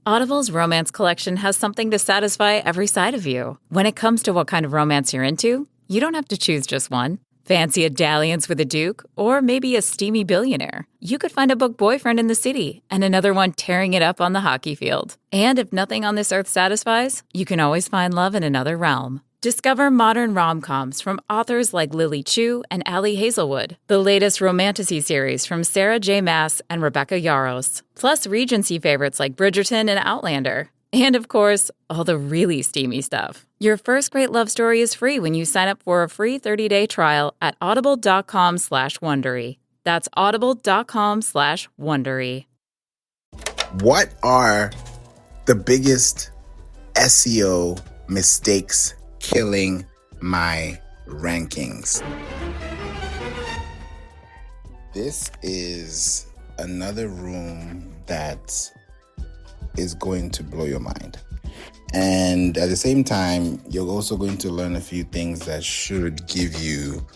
Audible's romance collection has something to satisfy every side of you. When it comes to what kind of romance you're into, you don't have to choose just one. Fancy a dalliance with a duke, or maybe a steamy billionaire. You could find a book boyfriend in the city and another one tearing it up on the hockey field. And if nothing on this earth satisfies, you can always find love in another realm. Discover modern rom-coms from authors like Lily Chu and Ali Hazelwood, the latest romantasy series from Sarah J. Maas and Rebecca Yarros, plus Regency favorites like Bridgerton and Outlander. And of course, all the really steamy stuff. Your first great love story is free when you sign up for a free 30-day trial at audible.com/Wondery. That's audible.com/Wondery. What are the biggest SEO mistakes killing my rankings? This is another room that is going to blow your mind. And at the same time, you're also going to learn a few things that should give you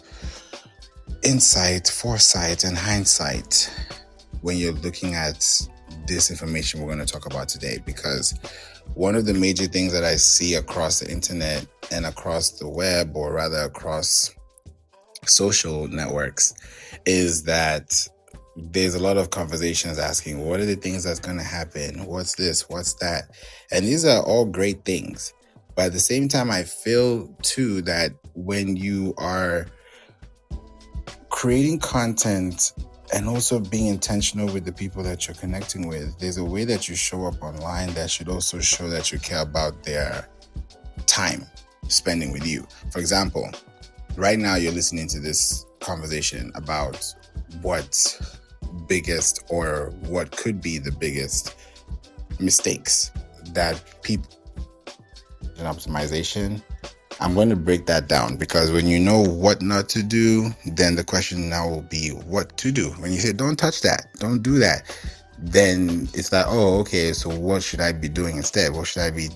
insight, foresight, and hindsight when you're looking at this information we're going to talk about today. Because one of the major things that I see across the internet and across the web, or rather across social networks, is that there's a lot of conversations asking, what are the things that's going to happen? What's this? What's that? And these are all great things. But at the same time, I feel too that when you are creating content and also being intentional with the people that you're connecting with, there's a way that you show up online that should also show that you care about their time spending with you. For example, right now you're listening to this conversation about what biggest, or what could be the biggest mistakes that people in optimization. I'm going to break that down, because when you know what not to do, then the question now will be what to do. When you say, don't touch that, don't do that, then it's like, oh, okay, so what should I be doing instead? What should I be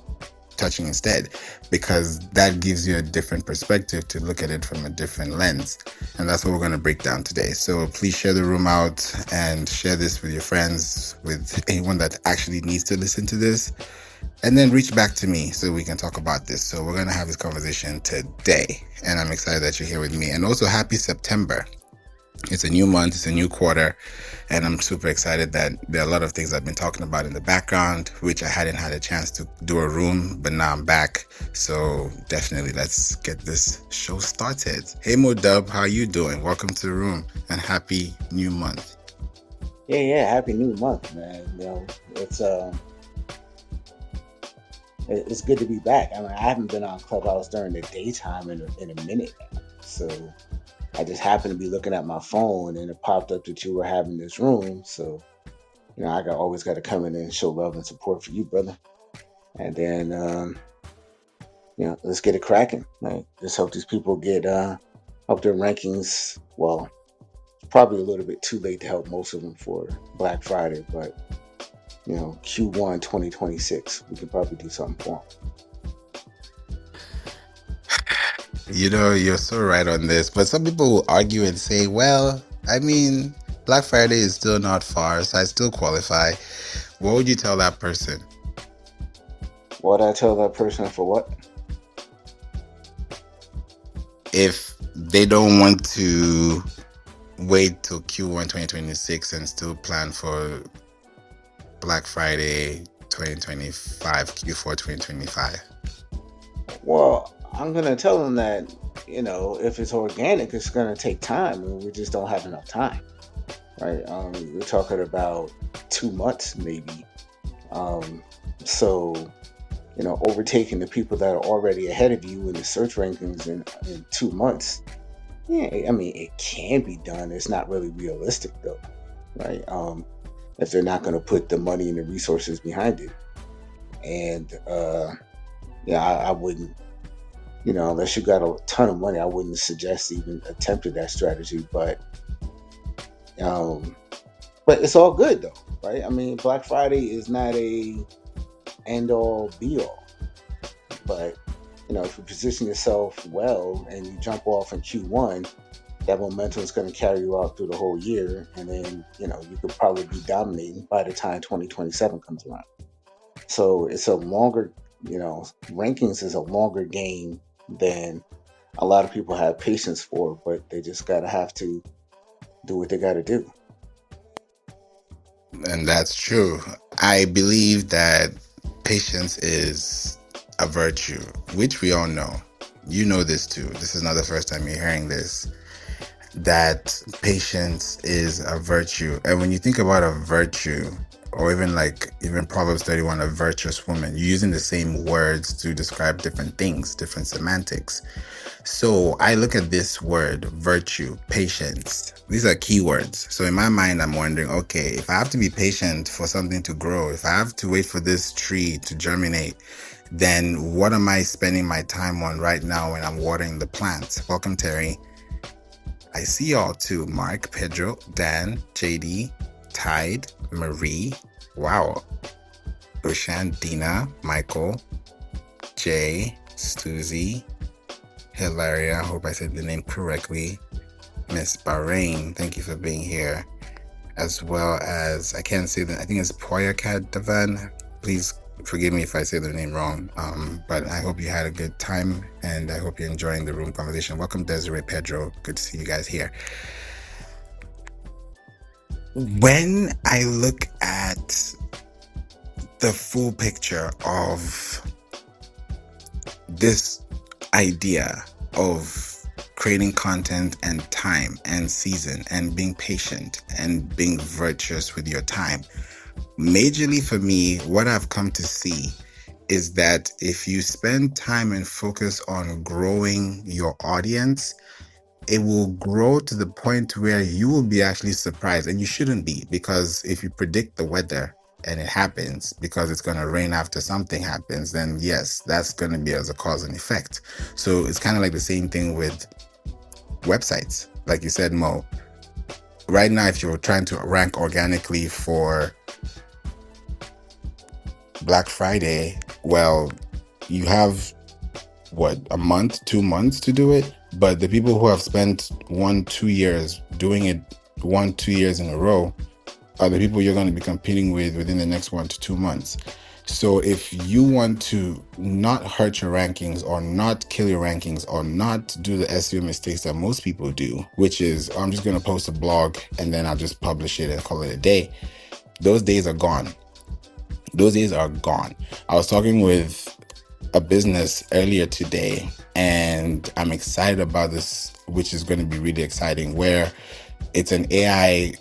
touching instead? Because that gives you a different perspective to look at it from a different lens. And that's what we're going to break down today. So please share the room out and share this with your friends, with anyone that actually needs to listen to this. And then reach back to me so we can talk about this. So we're going to have this conversation today. And I'm excited that you're here with me. And also happy September. It's a new month, it's a new quarter, and I'm super excited that there are a lot of things I've been talking about in the background, which I hadn't had a chance to do a room, but now I'm back. So definitely let's get this show started. Hey Mo Dub, how you doing? Welcome to the room and happy new month. Yeah, happy new month, man. You know, it's good to be back. I mean, I haven't been on Clubhouse during the daytime in a minute now. So I just happened to be looking at my phone and it popped up that you were having this room. So, you know, I always got to come in and show love and support for you, brother. And then, you know, let's get it cracking. Right? Just help these people get, help their rankings. Well, it's probably a little bit too late to help most of them for Black Friday, but, you know, Q1 2026, we could probably do something for them. You know, you're so right on this, but some people will argue and say, well, I mean, Black Friday is still not far, so I still qualify. What would you tell that person? What would I tell that person for what? If they don't want to wait till Q1 2026 and still plan for Black Friday 2025, Q4 2025. Well, I'm going to tell them that, you know, if it's organic, it's going to take time, and we just don't have enough time, right? We're talking about 2 months, maybe. So, you know, overtaking the people that are already ahead of you in the search rankings in 2 months, yeah, I mean, it can be done. It's not really realistic, though, right? If they're not going to put the money and the resources behind it. And, yeah, I wouldn't. You know, unless you got a ton of money, I wouldn't suggest even attempting that strategy. But it's all good though, right? I mean, Black Friday is not a end all be all. But you know, if you position yourself well and you jump off in Q1, that momentum is going to carry you out through the whole year, and then you know you could probably be dominating by the time 2027 comes around. So it's a longer, rankings is a longer game than a lot of people have patience for, but they just gotta have to do what they gotta do. And that's true. I believe that patience is a virtue, which we all know. You know this too. This is not the first time you're hearing this. That patience is a virtue. And when you think about a virtue, or even Proverbs 31, a virtuous woman, you're using the same words to describe different things, different semantics. So I look at this word, virtue, patience. These are keywords. So in my mind, I'm wondering, okay, if I have to be patient for something to grow, if I have to wait for this tree to germinate, then what am I spending my time on right now when I'm watering the plants? Welcome, Terry. I see y'all too. Mark, Pedro, Dan, JD, Tide, Marie. Wow. Oshan, Dina, Michael, Jay, Susie, Hilaria, I hope I said the name correctly. Miss Bahrain, thank you for being here. As well as, I can't say that, I think it's Poyakat Devan. Please forgive me if I say the name wrong. But I hope you had a good time and I hope you're enjoying the room conversation. Welcome, Desiree, Pedro. Good to see you guys here. When I look at the full picture of this idea of creating content and time and season and being patient and being virtuous with your time, majorly for me, what I've come to see is that if you spend time and focus on growing your audience, it will grow to the point where you will be actually surprised, and you shouldn't be, because if you predict the weather and it happens because it's going to rain after something happens, then yes, that's going to be as a cause and effect. So it's kind of like the same thing with websites. Like you said, Mo, right now, if you're trying to rank organically for Black Friday, well, you have a month, 2 months to do it. But the people who have spent 1-2 years doing it 1-2 years in a row are the people you're going to be competing with within the next 1 to 2 months. So if you want to not hurt your rankings or not kill your rankings or not do the SEO mistakes that most people do, which is, I'm just going to post a blog and then I'll just publish it and call it a day. Those days are gone. Those days are gone. I was talking with a business earlier today, and I'm excited about this, which is going to be really exciting, where it's an AI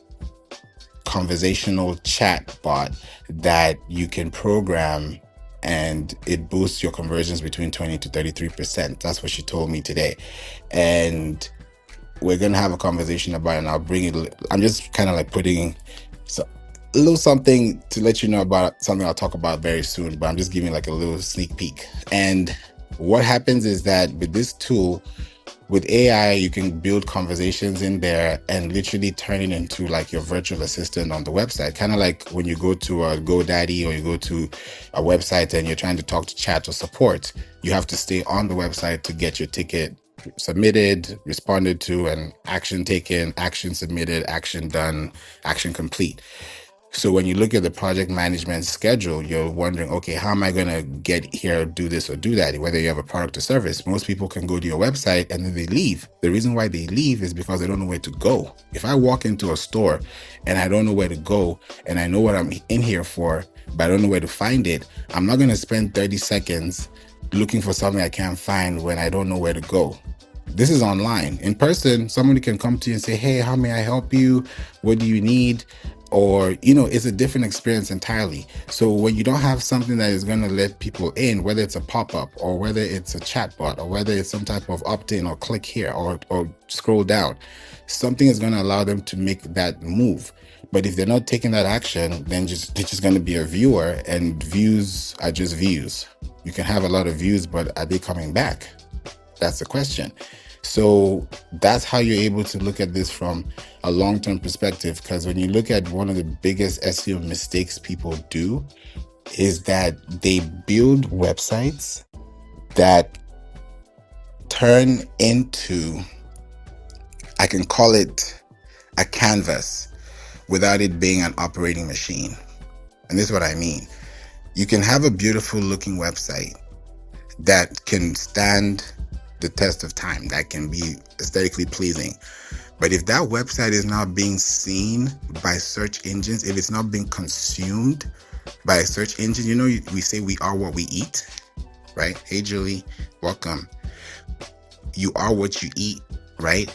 conversational chat bot that you can program and it boosts your conversions between 20 to 33%. That's what she told me today. And we're going to have a conversation about it, and I'll bring it. I'm just kind of like putting a little something to let you know about something I'll talk about very soon, but I'm just giving like a little sneak peek. And what happens is that with this tool, with AI, you can build conversations in there and literally turn it into like your virtual assistant on the website. Kind of like when you go to a GoDaddy or you go to a website and you're trying to talk to chat or support, you have to stay on the website to get your ticket submitted, responded to, and action taken, action submitted, action done, action complete. So when you look at the project management schedule, you're wondering, okay, how am I going to get here, do this or do that? Whether you have a product or service, most people can go to your website and then they leave. The reason why they leave is because they don't know where to go. If I walk into a store and I don't know where to go and I know what I'm in here for, but I don't know where to find it, I'm not going to spend 30 seconds looking for something I can't find when I don't know where to go. This is online. In person, somebody can come to you and say, hey, how may I help you? What do you need? Or, it's a different experience entirely. So when you don't have something that is going to let people in, whether it's a pop-up or whether it's a chatbot or whether it's some type of opt-in or click here or scroll down, something is going to allow them to make that move. But if they're not taking that action, then they're just going to be a viewer, and views are just views. You can have a lot of views, but are they coming back? That's the question. So that's how you're able to look at this from a long-term perspective. Because when you look at one of the biggest SEO mistakes people do is that they build websites that turn into, I can call it a canvas, without it being an operating machine. And this is what I mean. You can have a beautiful looking website that can stand the test of time, that can be aesthetically pleasing. But if that website is not being seen by search engines, if it's not being consumed by a search engine, we say we are what we eat, right? Hey, Julie, welcome. You are what you eat, right?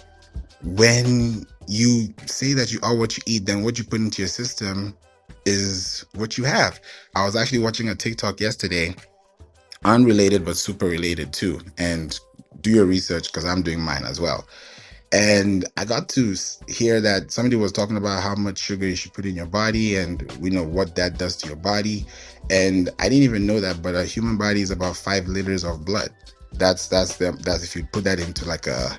When you say that you are what you eat, then what you put into your system is what you have. I was actually watching a TikTok yesterday, unrelated but super related too, and do your research because I'm doing mine as well. And I got to hear that somebody was talking about how much sugar you should put in your body, and we know what that does to your body. And I didn't even know that, but a human body is about 5 liters of blood. That's if you put that into like a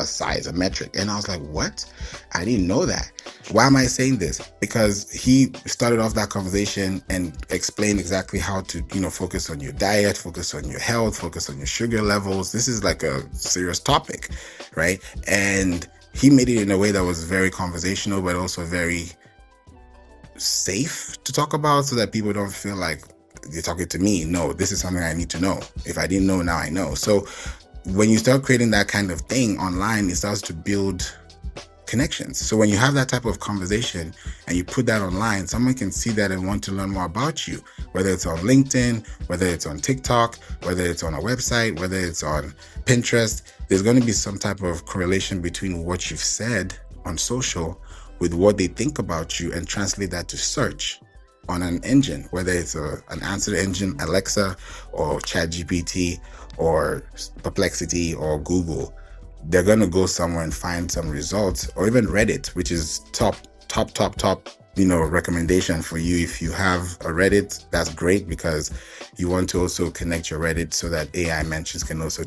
size, a metric. And I was like, what? I didn't know that. Why am I saying this? Because he started off that conversation and explained exactly how to, focus on your diet, focus on your health, focus on your sugar levels. This is like a serious topic, right? And he made it in a way that was very conversational, but also very safe to talk about, so that people don't feel like you're talking to me. No, this is something I need to know. If I didn't know, now I know. So when you start creating that kind of thing online, it starts to build connections. So when you have that type of conversation and you put that online, someone can see that and want to learn more about you, whether it's on LinkedIn, whether it's on TikTok, whether it's on a website, whether it's on Pinterest. There's going to be some type of correlation between what you've said on social with what they think about you, and translate that to search on an engine, whether it's an answer engine, Alexa or ChatGPT or Perplexity or Google. They're going to go somewhere and find some results, or even Reddit, which is top, recommendation for you. If you have a Reddit, that's great, because you want to also connect your Reddit so that AI mentions can also,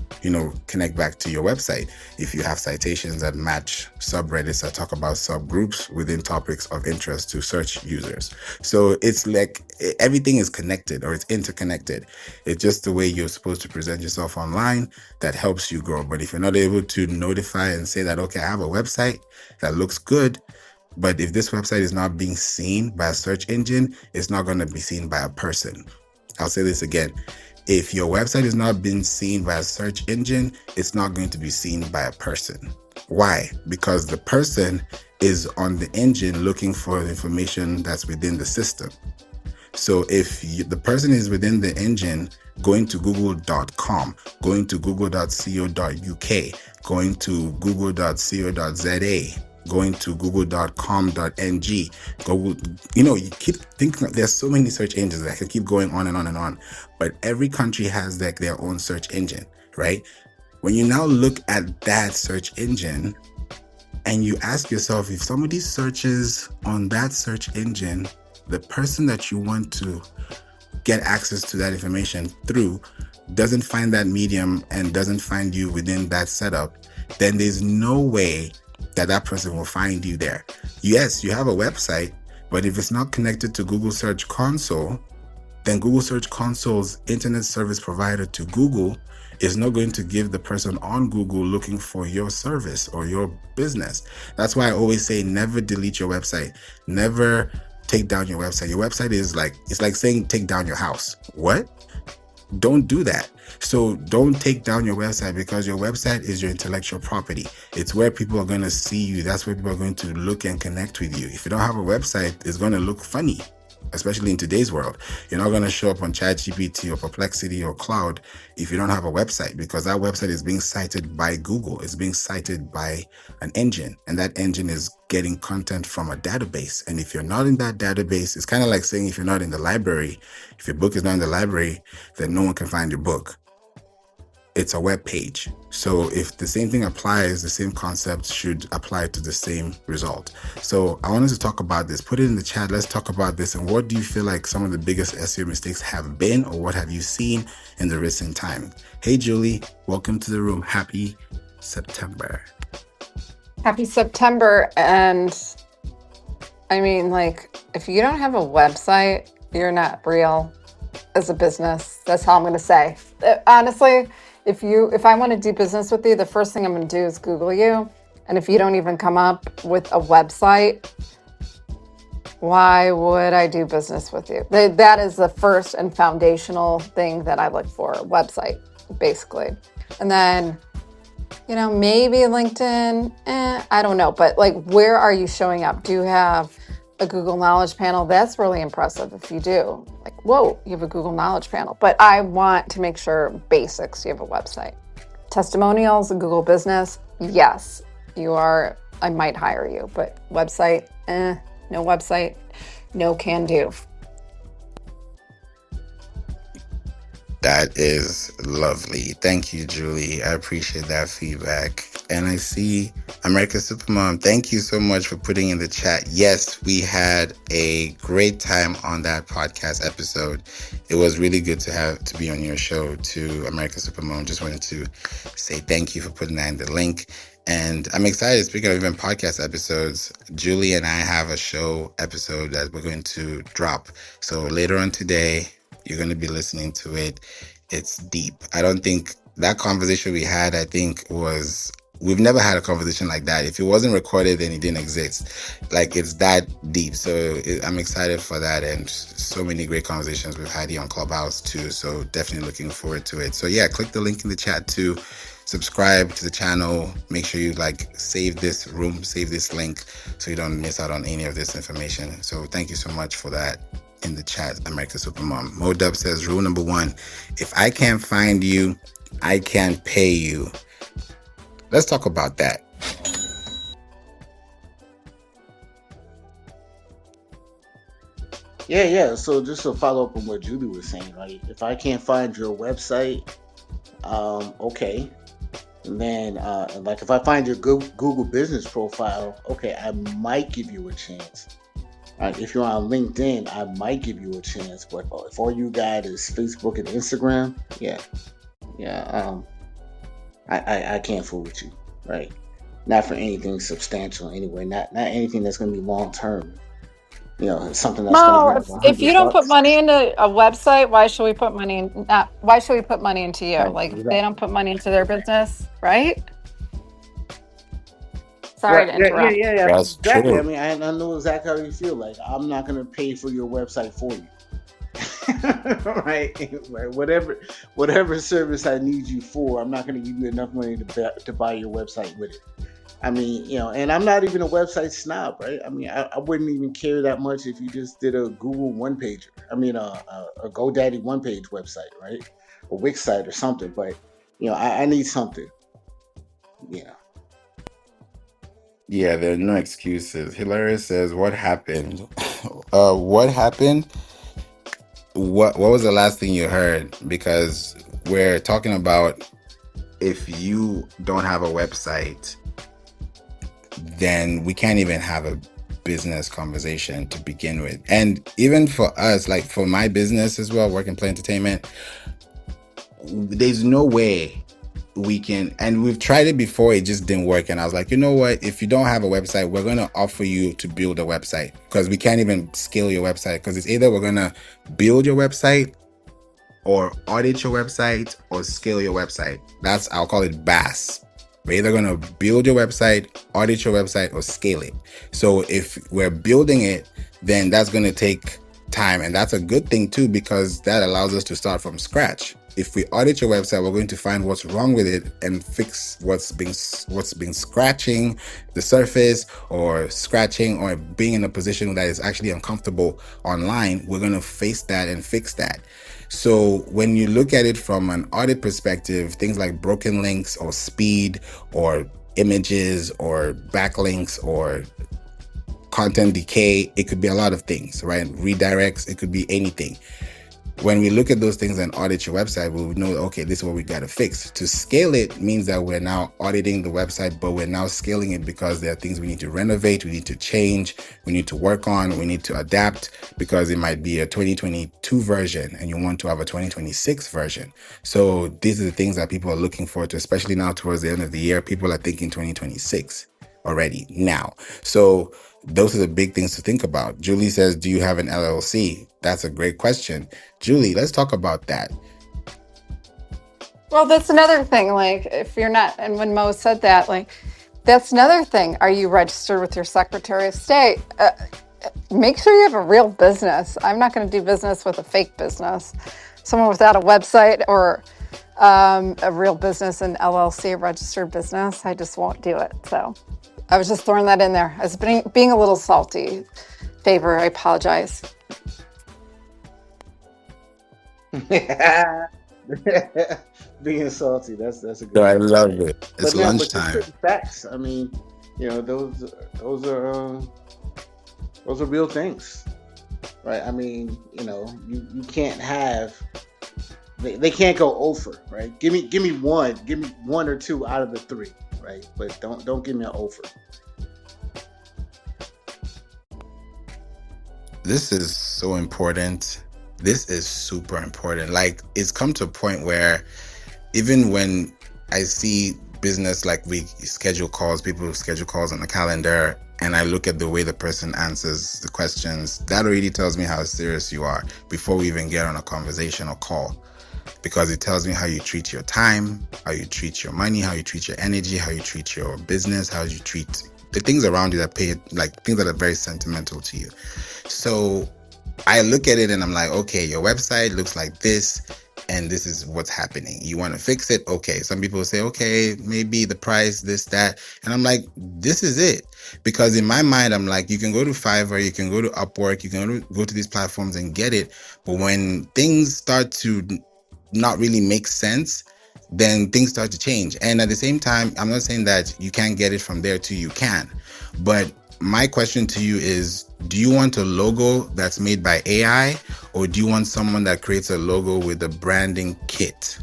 connect back to your website. If you have citations that match subreddits that talk about subgroups within topics of interest to search users. So it's like everything is connected, or it's interconnected. It's just the way you're supposed to present yourself online that helps you grow. But if you're not able to notify and say that, okay, I have a website that looks good, but if this website is not being seen by a search engine, it's not going to be seen by a person. I'll say this again. If your website is not being seen by a search engine, it's not going to be seen by a person. Why? Because the person is on the engine looking for the information that's within the system. So if the person is within the engine, going to google.com, going to google.co.uk, going to google.co.za, going to google.com.ng, Google, you keep thinking, there's so many search engines that can keep going on and on and on, but every country has their own search engine, right? When you now look at that search engine and you ask yourself, if somebody searches on that search engine, the person that you want to get access to that information through doesn't find that medium and doesn't find you within that setup, then there's no way that person will find you there. Yes, you have a website, but if it's not connected to Google Search Console, then Google Search Console's internet service provider to Google is not going to give the person on Google looking for your service or your business. That's why I always say, never delete your website. Never take down your website. Your website is it's like saying take down your house. What? Don't do that. So don't take down your website, because your website is your intellectual property. It's where people are going to see you. That's where people are going to look and connect with you. If you don't have a website, it's going to look funny, especially in today's world. You're not going to show up on ChatGPT or Perplexity or Cloud if you don't have a website, because that website is being cited by Google. It's being cited by an engine, and that engine is getting content from a database. And if you're not in that database, it's kind of like saying, if you're not in the library, if your book is not in the library, then no one can find your book. It's a web page. So if the same thing applies, the same concept should apply to the same result. So I wanted to talk about this. Put it in the chat. Let's talk about this. And what do you feel like some of the biggest SEO mistakes have been, or what have you seen in the recent time? Hey, Julie, welcome to the room. Happy September. Happy September. And I mean, if you don't have a website, you're not real as a business. That's all I'm going to say. Honestly, if I want to do business with you, the first thing I'm going to do is Google you. And if you don't even come up with a website, Why would I do business with you? That is the first and foundational thing that I look for, website, basically. And then, maybe LinkedIn, I don't know. But like, where are you showing up? Do you have a Google Knowledge Panel? That's really impressive if you do. Like, whoa, you have a Google Knowledge Panel. But I want to make sure basics, you have a website. Testimonials, Google Business, yes, you are, I might hire you. But website, no website, no can do. That is lovely. Thank you, Julie. I appreciate that feedback. And I see America's Supermom. Thank you so much for putting in the chat. Yes, we had a great time on that podcast episode. It was really good to be on your show too, America's Supermom. Just wanted to say thank you for putting that in the link. And I'm excited. Speaking of even podcast episodes, Julie and I have a show episode that we're going to drop. So later on today, you're going to be listening to it. It's deep. I don't think that conversation we had, we've never had a conversation like that. If it wasn't recorded, then it didn't exist. Like, it's that deep. So I'm excited for that. And so many great conversations we've had here on Clubhouse too. So definitely looking forward to it. So yeah, click the link in the chat too. Subscribe to the channel. Make sure you save this link so you don't miss out on any of this information. So thank you so much for that. In the chat, America's Supermom. Modub says, rule number 1, if I can't find you, I can't pay you. Let's talk about that. Yeah. So just to follow up on what Julie was saying, like, if I can't find your website, okay. And then, like, if I find your Google business profile, okay, I might give you a chance. If you're on LinkedIn, I might give you a chance, but if all you got is Facebook and Instagram, I can't fool with you, right? Not for anything substantial anyway. Not anything that's going to be long term. Something that's going to be if you don't put money into a website, why should we put money in? Why should we put money into you? Right, like, exactly. They don't put money into their business, right? Sorry to interrupt. Yeah. That's Exactly. true. I mean, I know exactly how you feel. Like, I'm not going to pay for your website for you. right? Whatever service I need you for, I'm not going to give you enough money to buy your website with it. I mean, and I'm not even a website snob, right? I mean, I wouldn't even care that much if you just did a Google one-pager. I mean, a GoDaddy one-page website, right? A Wix site or something. But, I need something. Yeah, there are no excuses. Hilarious says, what happened? What happened? What was the last thing you heard? Because we're talking about if you don't have a website, then we can't even have a business conversation to begin with. And even for us, like for my business as well, Work and Play Entertainment, there's no way we can, and we've tried it before, it just didn't work. And I was like, you know what, if you don't have a website, we're going to offer you to build a website, because we can't even scale your website, because it's either we're going to build your website or audit your website or scale your website. I'll call it BAS. We're either going to build your website, audit your website, or scale it. So if we're building it, then that's going to take time. And that's a good thing too, because that allows us to start from scratch. If we audit your website, we're going to find what's wrong with it and fix what's been scratching the surface, or scratching, or being in a position that is actually uncomfortable online. We're going to face that and fix that. So when you look at it from an audit perspective, things like broken links or speed or images or backlinks or content decay, it could be a lot of things, right? Redirects, it could be anything. When we look at those things and audit your website, we would know, okay, this is what we got to fix. To scale it means that we're now auditing the website, but we're now scaling it because there are things we need to renovate, we need to change, we need to work on, we need to adapt, because it might be a 2022 version and you want to have a 2026 version. So these are the things that people are looking forward to, especially now towards the end of the year. People are thinking 2026 already now. So those are the big things to think about. Julie says, do you have an LLC? That's a great question. Julie, let's talk about that. Well, that's another thing. Like, if you're not, and when Mo said that, like, that's another thing. Are you registered with your Secretary of State? make sure you have a real business. I'm not going to do business with a fake business. Someone without a website or a real business, an LLC, a registered business, I just won't do it. So I was just throwing that in there. I was being a little salty. Favor, I apologize. Being salty, that's a good No, I way to love say it. it. It's But you're lunchtime. spitting facts. I mean, those are real things, right? I mean, you can't have they can't go over, right? Give me one or two out of the three, right? But don't give me an over. This is so important. This is super important. Like, it's come to a point where even when I see business, like we schedule calls, people schedule calls on the calendar, and I look at the way the person answers the questions, that already tells me how serious you are before we even get on a conversation or call. Because it tells me how you treat your time, how you treat your money, how you treat your energy, how you treat your business, how you treat the things around you that pay, like things that are very sentimental to you. So I look at it and I'm like, okay, your website looks like this, and this is what's happening. You want to fix it? Okay. Some people say, okay, maybe the price, this, that. And I'm like, this is it. Because in my mind, I'm like, you can go to Fiverr, you can go to Upwork, you can go to these platforms and get it. But when things start to not really make sense, then things start to change. And at the same time, I'm not saying that you can't get it from there too, you can. But my question to you is, do you want a logo that's made by AI, or do you want someone that creates a logo with a branding kit,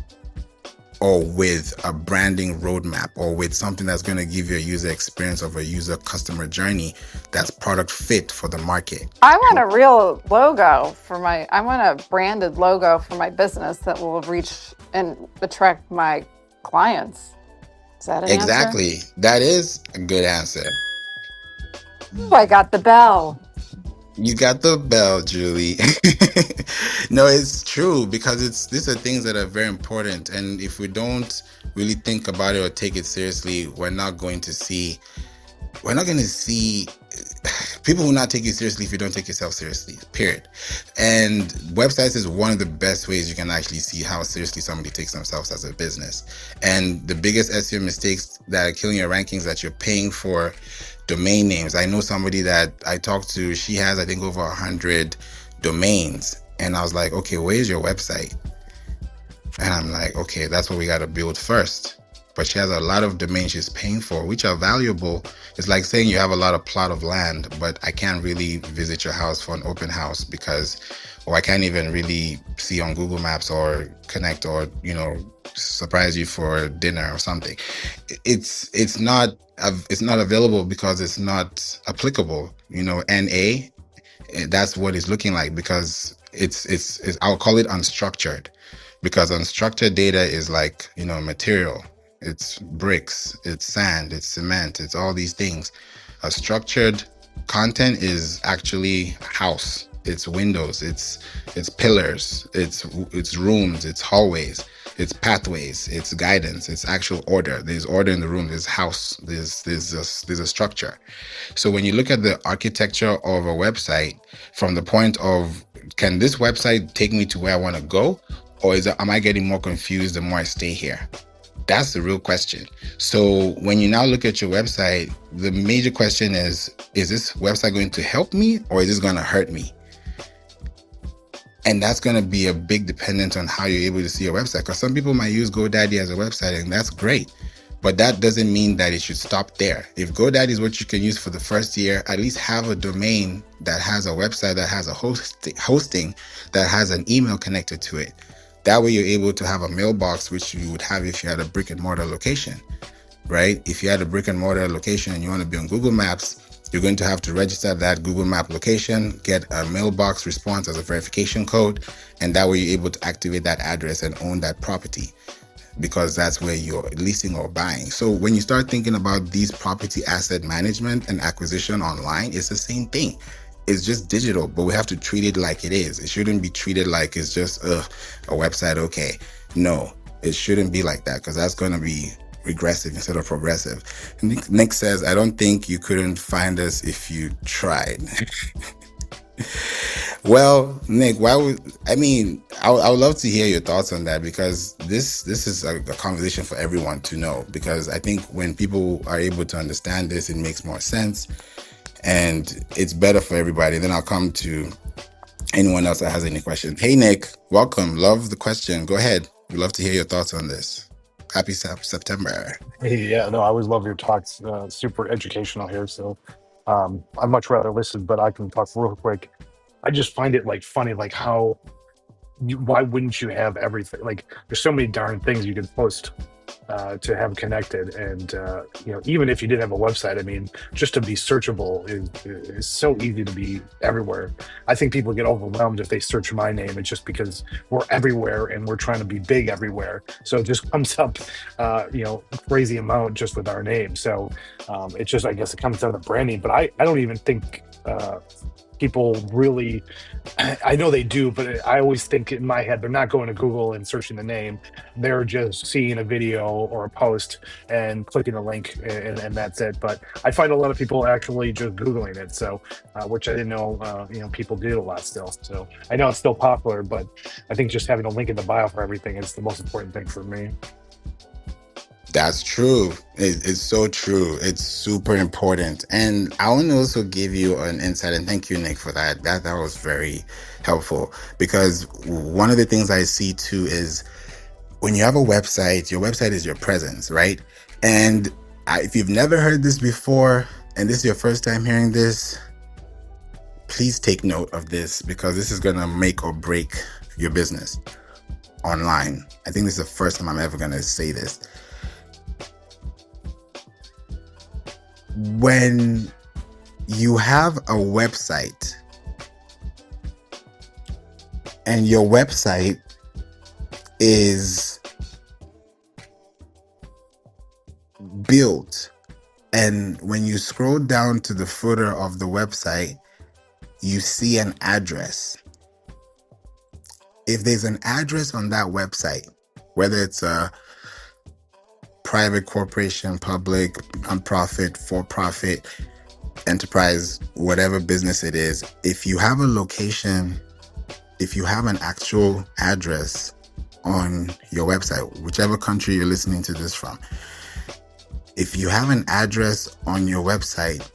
or with a branding roadmap, or with something that's going to give you a user experience of a user customer journey that's product fit for the market? I want a real logo I want a branded logo for my business that will reach and attract my clients. Is that an answer? Exactly. That is a good answer. Ooh, I got the bell. You got the bell, Julie. No, it's true, because these are things that are very important. And if we don't really think about it or take it seriously, we're not going to see people will not take you seriously if you don't take yourself seriously, period. And websites is one of the best ways you can actually see how seriously somebody takes themselves as a business. And the biggest SEO mistakes that are killing your rankings, that you're paying for domain names. I know somebody that I talked to, she has, I think, over 100 domains. And I was like, okay, where's your website? And I'm like, okay, that's what we got to build first. But she has a lot of domains she's paying for, which are valuable. It's like saying you have a lot of plot of land, but I can't really visit your house for an open house or I can't even really see on Google Maps or connect or, surprise you for dinner or something. It's not available because it's not applicable, NA. That's what it's looking like, because it's I'll call it unstructured, because unstructured data is like, material. It's bricks, it's sand, it's cement, it's all these things. A structured content is actually house. It's windows, it's pillars, it's rooms, it's hallways, it's pathways, it's guidance, it's actual order. There's order in the room, there's house, there's a structure. So when you look at the architecture of a website from the point of, can this website take me to where I want to go? Or am I getting more confused the more I stay here? That's the real question. So when you now look at your website, the major question is this website going to help me, or is this going to hurt me? And that's going to be a big dependent on how you're able to see your website. Because some people might use GoDaddy as a website, and that's great. But that doesn't mean that it should stop there. If GoDaddy is what you can use for the first year, at least have a domain that has a website, that has a hosting, that has an email connected to it. That way you're able to have a mailbox, which you would have if you had a brick and mortar location, right? If you had a brick and mortar location and you want to be on Google Maps, you're going to have to register that Google Map location, get a mailbox response as a verification code, and that way you're able to activate that address and own that property, because that's where you're leasing or buying. So when you start thinking about these property asset management and acquisition online, it's the same thing. It's just digital, but we have to treat it like it is. It shouldn't be treated like it's just a website. Okay. No, it shouldn't be like that, because that's going to be regressive instead of progressive. Nick says, I don't think you couldn't find us if you tried. Well, Nick, I would love to hear your thoughts on that, because this is a conversation for everyone to know, because I think when people are able to understand this, it makes more sense and it's better for everybody. Then I'll come to anyone else that has any questions. Hey, Nick, welcome. Love the question. Go ahead. We'd love to hear your thoughts on this. Happy September. Hey, yeah, no, I always love your talks. Super educational here. So I'd much rather listen, but I can talk real quick. I just find it like funny, like how why wouldn't you have everything? Like there's so many darn things you can post to have connected, and even if you didn't have a website, I mean, just to be searchable is so easy to be everywhere. I think people get overwhelmed if they search my name. It's just because we're everywhere and we're trying to be big everywhere, so it just comes up crazy amount just with our name. So it just, I guess it comes down to branding, but I don't even think people really, I know they do, but I always think in my head they're not going to Google and searching the name. They're just seeing a video or a post and clicking a link, and that's it. But I find a lot of people actually just Googling it, so which I didn't know people do a lot still. So I know it's still popular, but I think just having a link in the bio for everything is the most important thing for me. That's true. It's so true. It's super important. And I want to also give you an insight, and thank you, Nick, for that. That was very helpful, because one of the things I see too is when you have a website, your website is your presence, right? And if you've never heard this before, and this is your first time hearing this, please take note of this, because this is going to make or break your business online. I think this is the first time I'm ever going to say this. When you have a website and your website is built, and when you scroll down to the footer of the website, you see an address. If there's an address on that website, whether it's a private corporation, public, nonprofit, for-profit, enterprise, whatever business it is, if you have a location, if you have an actual address on your website, whichever country you're listening to this from, if you have an address on your website,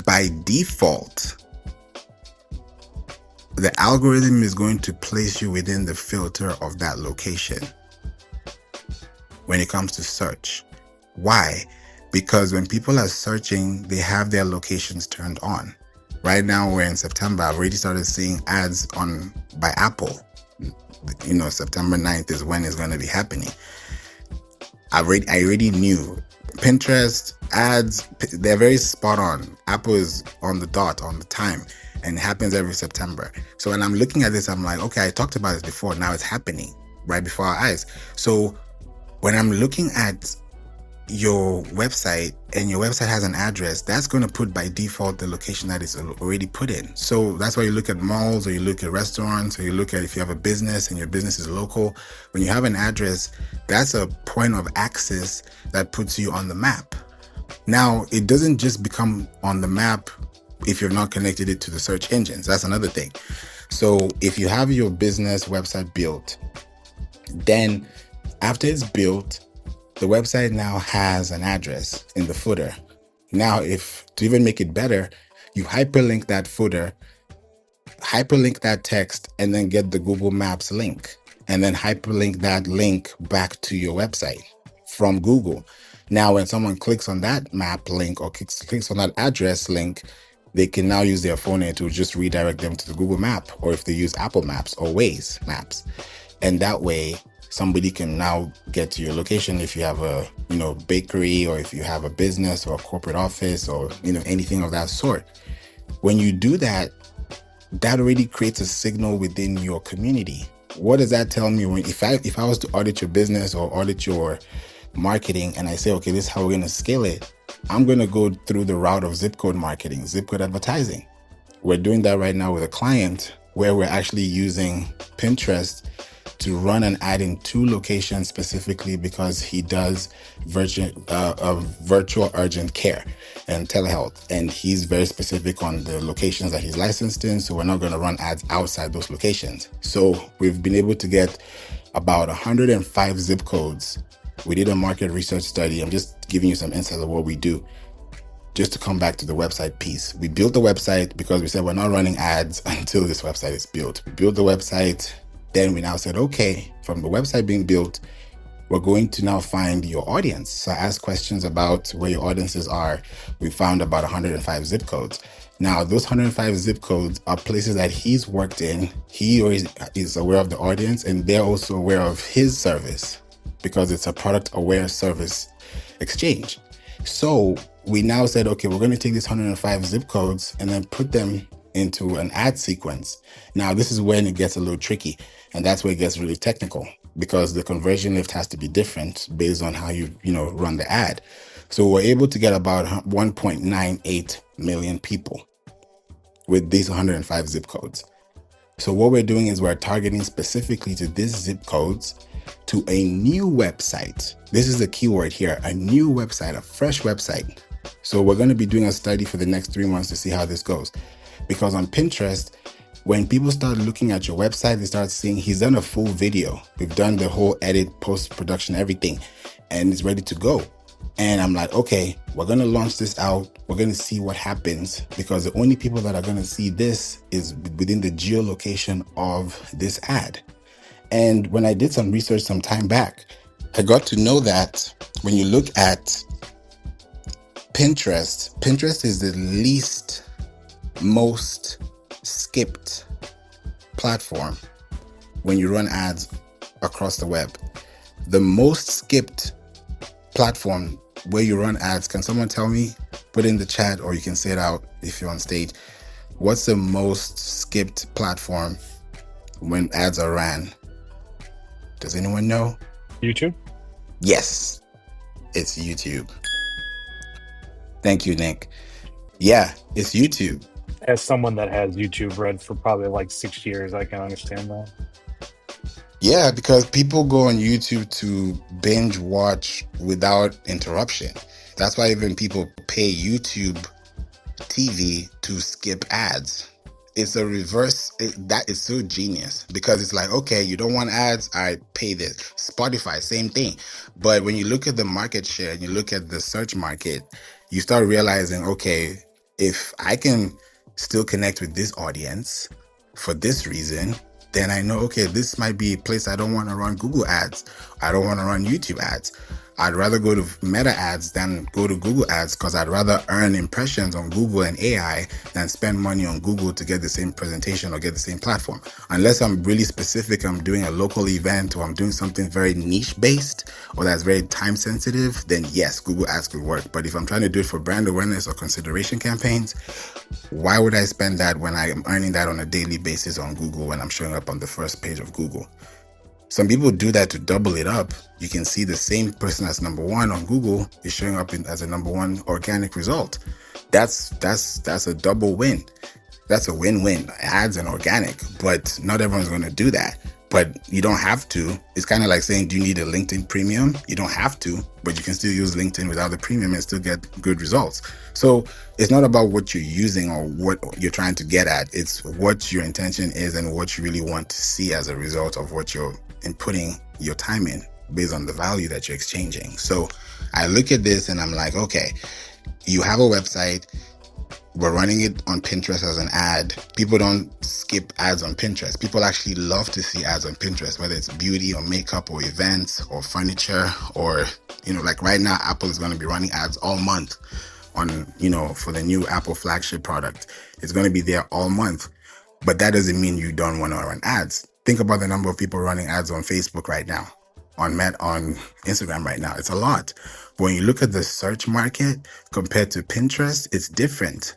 by default, the algorithm is going to place you within the filter of that location when it comes to search. Why? Because when people are searching, they have their locations turned on. Right now, we're in September. I've already started seeing ads by Apple. September 9th is when it's going to be happening. I already knew. Pinterest ads, they're very spot on. Apple is on the dot, on the time, and it happens every September. So when I'm looking at this, I'm like, okay, I talked about this before. Now it's happening right before our eyes. So when I'm looking at your website and your website has an address, that's going to put by default the location that is already put in. So that's why you look at malls, or you look at restaurants, or you look at if you have a business and your business is local. When you have an address, that's a point of access that puts you on the map. Now, it doesn't just become on the map if you're not connected it to the search engines. That's another thing. So if you have your business website built, then after it's built, the website now has an address in the footer. Now, to even make it better, you hyperlink that footer, hyperlink that text, and then get the Google Maps link, and then hyperlink that link back to your website from Google. Now, when someone clicks on that map link or clicks on that address link, they can now use their phone and it will just redirect them to the Google Map, or if they use Apple Maps or Waze Maps. And that way, somebody can now get to your location if you have a bakery, or if you have a business or a corporate office, or anything of that sort. When you do that, that already creates a signal within your community. What does that tell me? If I was to audit your business or audit your marketing, and I say, okay, this is how we're going to scale it, I'm going to go through the route of zip code marketing, zip code advertising. We're doing that right now with a client where we're actually using Pinterest to run an ad in 2 locations specifically because he does virtual urgent care and telehealth. And he's very specific on the locations that he's licensed in. So we're not going to run ads outside those locations. So we've been able to get about 105 zip codes. We did a market research study. I'm just giving you some insight of what we do. Just to come back to the website piece, we built the website because we said we're not running ads until this website is built. We built the website. Then we now said, okay, from the website being built, we're going to now find your audience. So I asked questions about where your audiences are. We found about 105 zip codes. Now, those 105 zip codes are places that he's worked in. He is aware of the audience, and they're also aware of his service because it's a product aware service exchange. So we now said, okay, we're going to take these 105 zip codes and then put them into an ad sequence. Now, this is when it gets a little tricky, and that's where it gets really technical because the conversion lift has to be different based on how you run the ad. So we're able to get about 1.98 million people with these 105 zip codes. So what we're doing is we're targeting specifically to these zip codes to a new website. This is the keyword here, a new website, a fresh website. So we're going to be doing a study for the next 3 months to see how this goes. Because on Pinterest, when people start looking at your website, they start seeing he's done a full video. We've done the whole edit, post-production, everything, and it's ready to go. And I'm like, okay, we're going to launch this out. We're going to see what happens because the only people that are going to see this is within the geolocation of this ad. And when I did some research some time back, I got to know that when you look at Pinterest is the least most skipped platform when you run ads across the web. The most skipped platform where you run ads, can someone tell me? Put it in the chat or you can say it out if you're on stage. What's the most skipped platform when ads are ran? Does anyone know? YouTube? Yes, it's YouTube. Thank you, Nick. Yeah, it's YouTube. As someone that has YouTube Red for probably like 6 years, I can understand that. Yeah, because people go on YouTube to binge watch without interruption. That's why even people pay YouTube TV to skip ads. It's a reverse. That is so genius because it's like, okay, you don't want ads, I pay this. Spotify, same thing. But when you look at the market share and you look at the search market, you start realizing, okay, if I can still connect with this audience for this reason, then I know, okay, this might be a place I don't want to run Google ads. I don't want to run YouTube ads. I'd rather go to Meta ads than go to Google ads because I'd rather earn impressions on Google and AI than spend money on Google to get the same presentation or get the same platform. Unless I'm really specific, I'm doing a local event or I'm doing something very niche based or that's very time sensitive, then yes, Google ads could work. But if I'm trying to do it for brand awareness or consideration campaigns, why would I spend that when I am earning that on a daily basis on Google when I'm showing up on the first page of Google? Some people do that to double it up. You can see the same person as number 1 on Google is showing up as a number 1 organic result. That's a double win. That's a win-win, ads and organic, but not everyone's going to do that. But you don't have to. It's kind of like saying, do you need a LinkedIn premium? You don't have to, but you can still use LinkedIn without the premium and still get good results. So it's not about what you're using or what you're trying to get at. It's what your intention is and what you really want to see as a result of what you're inputting your time in based on the value that you're exchanging. So I look at this and I'm like, okay, you have a website. We're running it on Pinterest as an ad. People don't skip ads on Pinterest. People actually love to see ads on Pinterest, whether it's beauty or makeup or events or furniture or, like right now, Apple is going to be running ads all month on, for the new Apple flagship product. It's going to be there all month. But that doesn't mean you don't want to run ads. Think about the number of people running ads on Facebook right now, on Instagram right now. It's a lot. But when you look at the search market compared to Pinterest, it's different.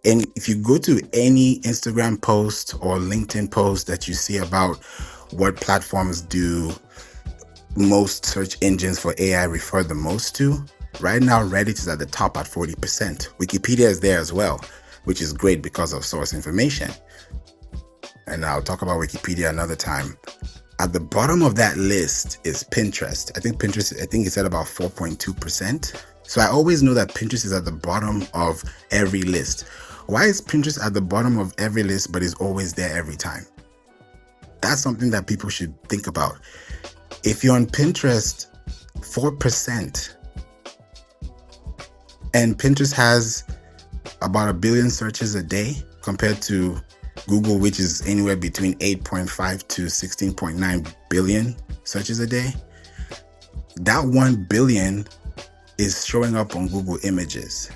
And if you go to any Instagram post or LinkedIn post that you see about what platforms do most search engines for AI refer the most to, right now Reddit is at the top at 40%. Wikipedia is there as well, which is great because of source information. And I'll talk about Wikipedia another time. At the bottom of that list is Pinterest. I think it's at about 4.2%. So I always know that Pinterest is at the bottom of every list. Why is Pinterest at the bottom of every list, but is always there every time? That's something that people should think about. If you're on Pinterest, 4%, and Pinterest has about 1 billion searches a day compared to Google, which is anywhere between 8.5 to 16.9 billion searches a day. That 1 billion is showing up on Google Images.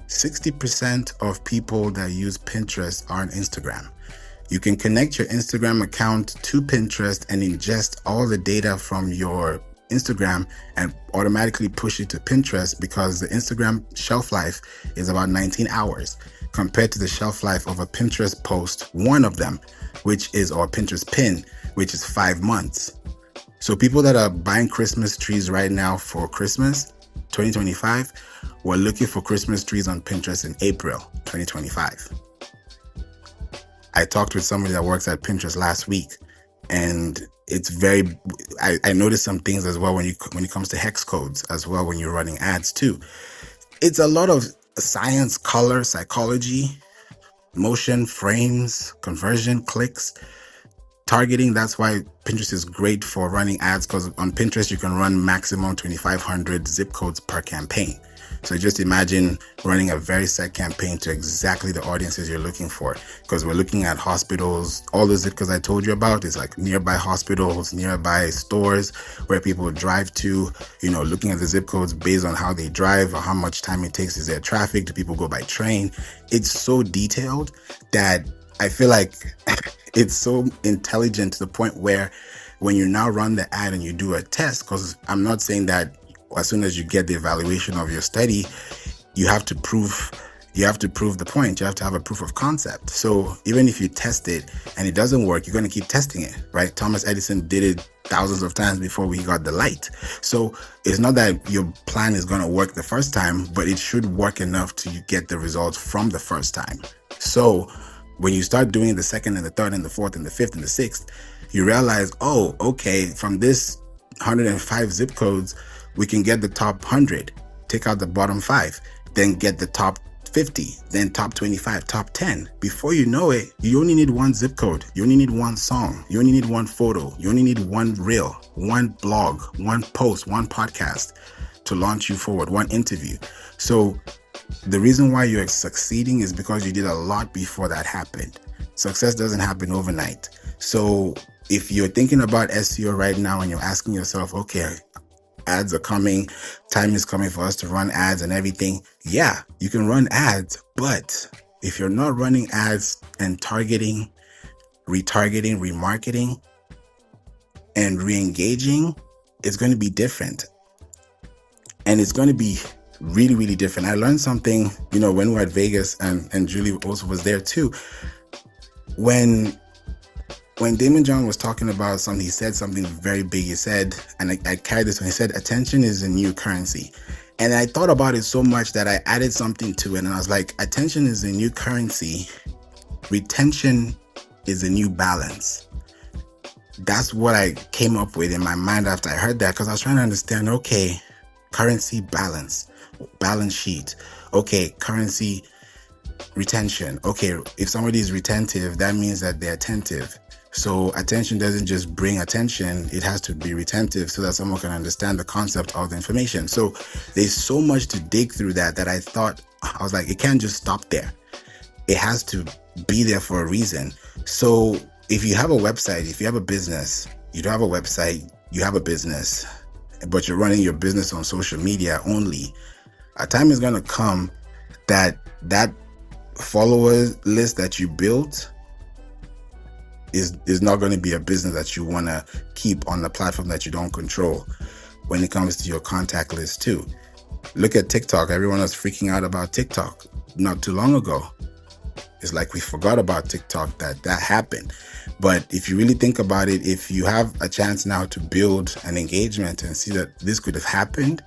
60% of people that use Pinterest are on Instagram. You can connect your Instagram account to Pinterest and ingest all the data from your Instagram and automatically push it to Pinterest, because the Instagram shelf life is about 19 hours compared to the shelf life of a Pinterest post, one of them, or Pinterest pin, which is 5 months. So people that are buying Christmas trees right now for Christmas 2025 were looking for Christmas trees on Pinterest in April 2025. I talked with somebody that works at Pinterest last week, and it's I noticed some things as well when it comes to hex codes as well when you're running ads too. It's a lot of science, color, psychology, motion, frames, conversion, clicks, targeting. That's why Pinterest is great for running ads, because on Pinterest you can run maximum 2,500 zip codes per campaign. So just imagine running a very set campaign to exactly the audiences you're looking for, because we're looking at hospitals. All the zip codes I told you about is like nearby hospitals, nearby stores where people drive to, looking at the zip codes based on how they drive or how much time it takes. Is there traffic? Do people go by train? It's so detailed that I feel like it's so intelligent to the point where when you now run the ad and you do a test, because I'm not saying that as soon as you get the evaluation of your study, you have to prove the point. You have to have a proof of concept. So even if you test it and it doesn't work, you're going to keep testing it, right? Thomas Edison did it thousands of times before we got the light. So it's not that your plan is going to work the first time, but it should work enough to get the results from the first time. So when you start doing the second and the third and the fourth and the fifth and the sixth, you realize, oh, okay, from this 105 zip codes, we can get the top 100, take out the bottom 5, then get the top 50, then top 25, top 10. Before you know it, you only need one zip code. You only need one song. You only need one photo. You only need one reel, one blog, one post, one podcast to launch you forward, one interview. So the reason why you're succeeding is because you did a lot before that happened. Success doesn't happen overnight. So if you're thinking about SEO right now and you're asking yourself, okay, ads are coming, time is coming for us to run ads and everything. Yeah, you can run ads, but if you're not running ads and targeting, retargeting, remarketing, and re-engaging, it's going to be different. And it's going to be really, really different. I learned something, when we were at Vegas, and Julie also was there too. When Damon John was talking about something, he said something very big. He said, and I carried this one, he said, attention is a new currency. And I thought about it so much that I added something to it. And I was like, attention is a new currency. Retention is a new balance. That's what I came up with in my mind after I heard that, because I was trying to understand, okay, currency balance sheet. Okay, currency retention. Okay, if somebody is retentive, that means that they're attentive. So attention doesn't just bring attention, it has to be retentive so that someone can understand the concept of the information. So there's so much to dig through that I was like, it can't just stop there. It has to be there for a reason. So if you have a website, if you have a business, you don't have a website, you have a business, but you're running your business on social media only, a time is going to come that follower list that you built is not going to be a business that you want to keep on the platform that you don't control when it comes to your contact list too. Look at TikTok. Everyone was freaking out about TikTok not too long ago. It's like we forgot about TikTok, that happened. But if you really think about it, if you have a chance now to build an engagement and see that this could have happened,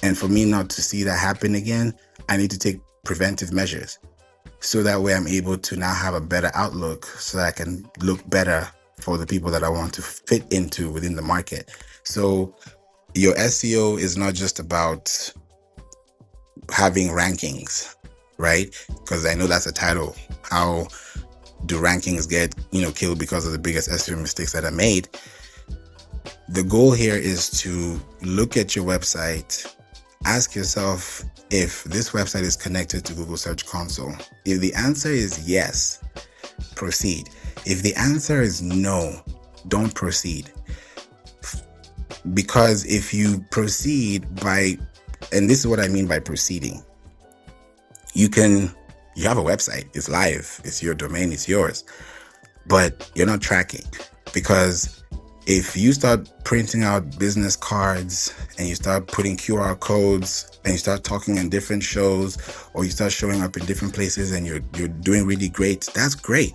and for me not to see that happen again, I need to take preventive measures. So that way I'm able to now have a better outlook so that I can look better for the people that I want to fit into within the market. So your SEO is not just about having rankings, right? Because I know that's a title. How do rankings get, killed because of the biggest SEO mistakes that are made? The goal here is to look at your website, ask yourself if this website is connected to Google Search Console. If the answer is yes, proceed. If the answer is no, don't proceed. Because if you proceed by, and this is what I mean by proceeding, you have a website, it's live, it's your domain, it's yours, but you're not tracking. Because if you start printing out business cards and you start putting QR codes and you start talking on different shows, or you start showing up in different places and you're doing really great, that's great.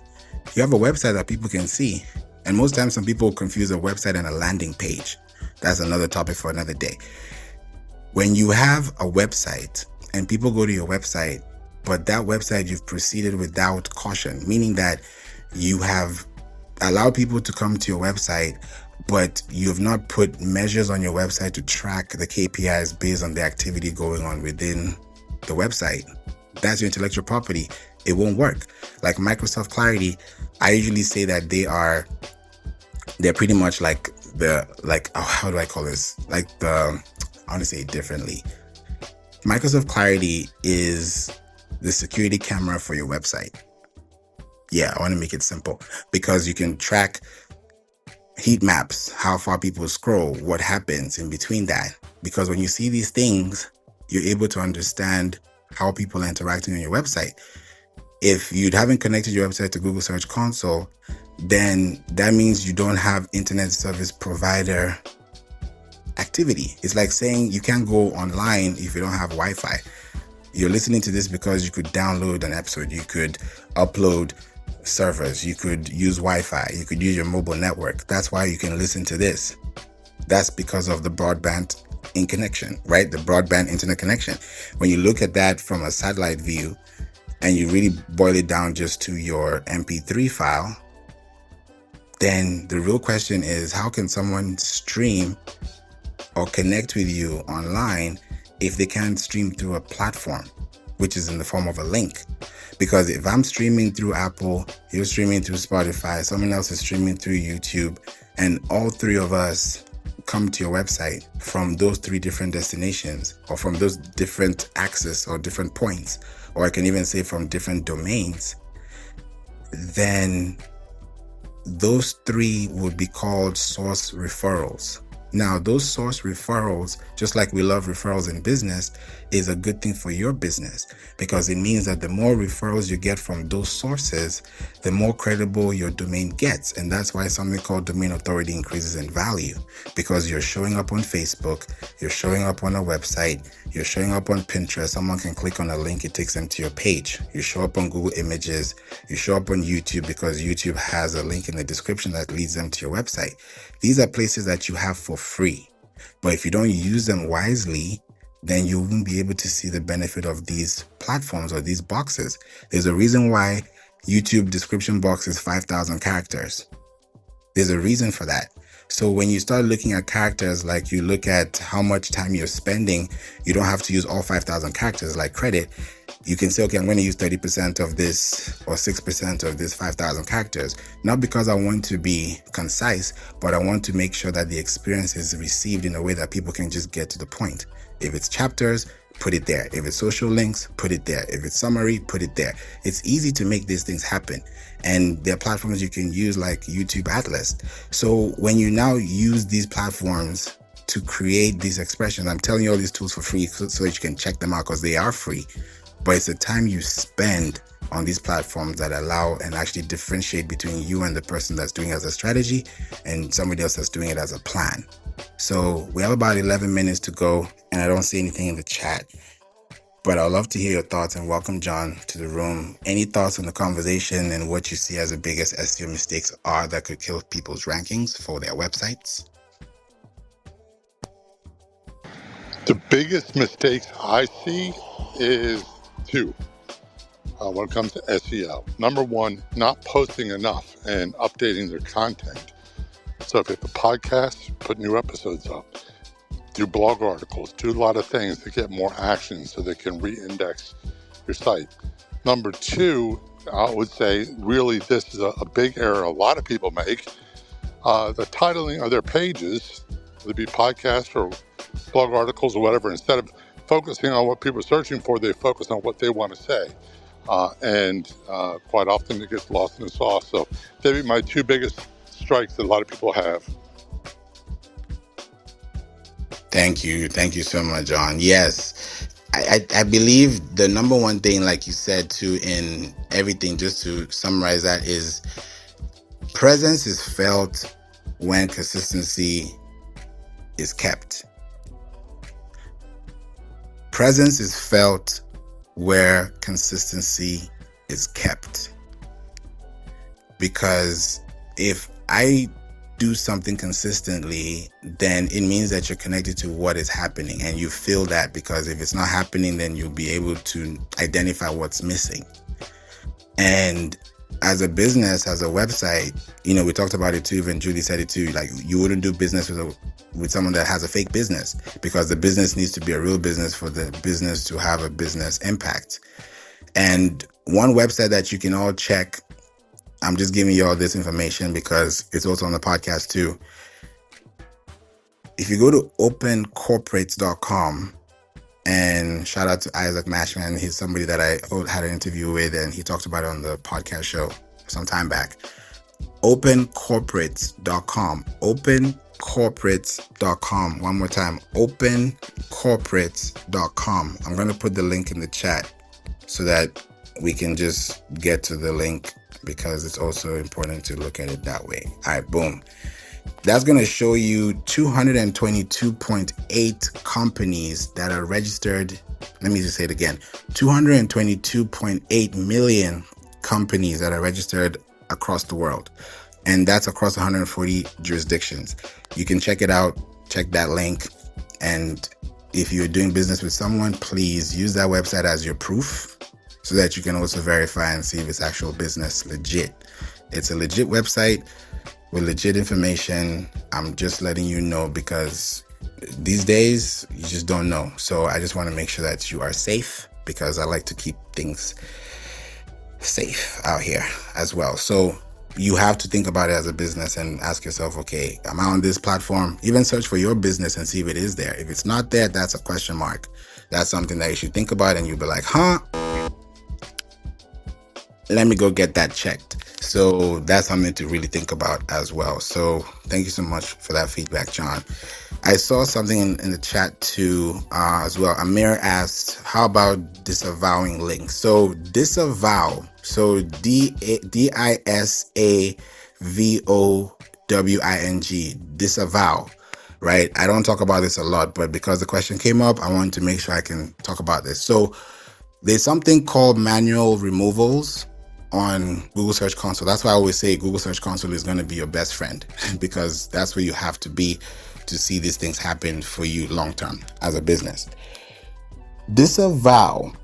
You have a website that people can see. And most times some people confuse a website and a landing page. That's another topic for another day. When you have a website and people go to your website, but that website you've proceeded without caution, meaning that you have allowed people to come to your website, but you have not put measures on your website to track the KPIs based on the activity going on within the website, that's your intellectual property. It won't work. Like Microsoft Clarity, I usually say that they're pretty much like how do I call this? I want to say it differently. Microsoft Clarity is the security camera for your website. Yeah, I want to make it simple because you can track heat maps, how far people scroll, what happens in between that. Because when you see these things, you're able to understand how people are interacting on your website. If you haven't connected your website to Google Search Console, then that means you don't have internet service provider activity. It's like saying you can't go online if you don't have Wi-Fi. You're listening to this because you could download an episode, you could upload servers, you could use Wi-Fi, you could use your mobile network. That's why you can listen to this. That's because of the broadband connection, right? The broadband internet connection. When you look at that from a satellite view and you really boil it down just to your MP3 file, then the real question is, how can someone stream or connect with you online if they can't stream through a platform, which is in the form of a link? Because if I'm streaming through Apple, you're streaming through Spotify, someone else is streaming through YouTube, and all three of us come to your website from those three different destinations, or from those different access or different points, or I can even say from different domains, then those three would be called source referrals. Now, those source referrals, just like we love referrals in business, is a good thing for your business because it means that the more referrals you get from those sources, the more credible your domain gets. And that's why something called domain authority increases in value, because you're showing up on Facebook, you're showing up on a website, you're showing up on Pinterest. Someone can click on a link, it takes them to your page. You show up on Google Images, you show up on YouTube because YouTube has a link in the description that leads them to your website. These are places that you have for free. But if you don't use them wisely, then you won't be able to see the benefit of these platforms or these boxes. There's a reason why YouTube description box is 5,000 characters. There's a reason for that. So when you start looking at characters, like you look at how much time you're spending, you don't have to use all 5,000 characters like credit. You can say, okay, I'm going to use 30% of this or 6% of this 5,000 characters. Not because I want to be concise, but I want to make sure that the experience is received in a way that people can just get to the point. If it's chapters, put it there. If it's social links, put it there. If it's summary, put it there. It's easy to make these things happen. And there are platforms you can use like YouTube Atlas. So when you now use these platforms to create these expressions, I'm telling you all these tools for free so that you can check them out because they are free. But it's the time you spend on these platforms that allow and actually differentiate between you and the person that's doing it as a strategy and somebody else that's doing it as a plan. So we have about 11 minutes to go and I don't see anything in the chat. But I'd love to hear your thoughts and welcome John to the room. Any thoughts on the conversation and what you see as the biggest SEO mistakes are that could kill people's rankings for their websites? The biggest mistakes I see is two. when it comes to SEO. Number one, not posting enough and updating their content. So if you have a podcast, put new episodes up. Do blog articles. Do a lot of things to get more action so they can re-index your site. Number two, I would say really this is a big error a lot of people make. The titling of their pages, whether it be podcasts or blog articles or whatever, instead of focusing on what people are searching for, they focus on what they want to say. And quite often it gets lost in the sauce. So they'd be my two biggest strikes that a lot of people have. Thank you. Thank you so much, John. Yes. I believe the number one thing, like you said, too, in everything, just to summarize that, is presence is felt when consistency is kept. Presence is felt where consistency is kept. Because if I do something consistently, then it means that you're connected to what is happening and you feel that, because if it's not happening, then you'll be able to identify what's missing. And as a business, as a website, we talked about it too, even Julie said it too, like you wouldn't do business with someone that has a fake business, because the business needs to be a real business for the business to have a business impact. And one website that you can all check, I'm just giving you all this information because it's also on the podcast too. If you go to opencorporates.com, and shout out to Isaac Mashman, he's somebody that I had an interview with and he talked about it on the podcast show some time back. Opencorporates.com, opencorporates.com. One more time, opencorporates.com. I'm going to put the link in the chat so that we can just get to the link, because it's also important to look at it that way. All right, boom. That's going to show you 222.8 companies that are registered. Let me just say it again. 222.8 million companies that are registered across the world. And that's across 140 jurisdictions. You can check it out. Check that link. And if you're doing business with someone, please use that website as your proof, so that you can also verify and see if it's actual business legit. It's a legit website with legit information. I'm just letting you know, because these days you just don't know. So I just want to make sure that you are safe, because I like to keep things safe out here as well. So you have to think about it as a business and ask yourself, okay, am I on this platform? Even search for your business and see if it is there. If it's not there, that's a question mark. That's something that you should think about, and you'll be like, let me go get that checked. So that's something to really think about as well. So thank you so much for that feedback, John. I saw something in the chat too as well. Amir asked, how about disavowing links? So disavow, so DISAVOWING, disavow, right? I don't talk about this a lot, but because the question came up, I wanted to make sure I can talk about this. So there's something called manual removals on Google Search Console. That's why I always say Google Search Console is going to be your best friend, because that's where you have to be to see these things happen for you long term as a business. Disavow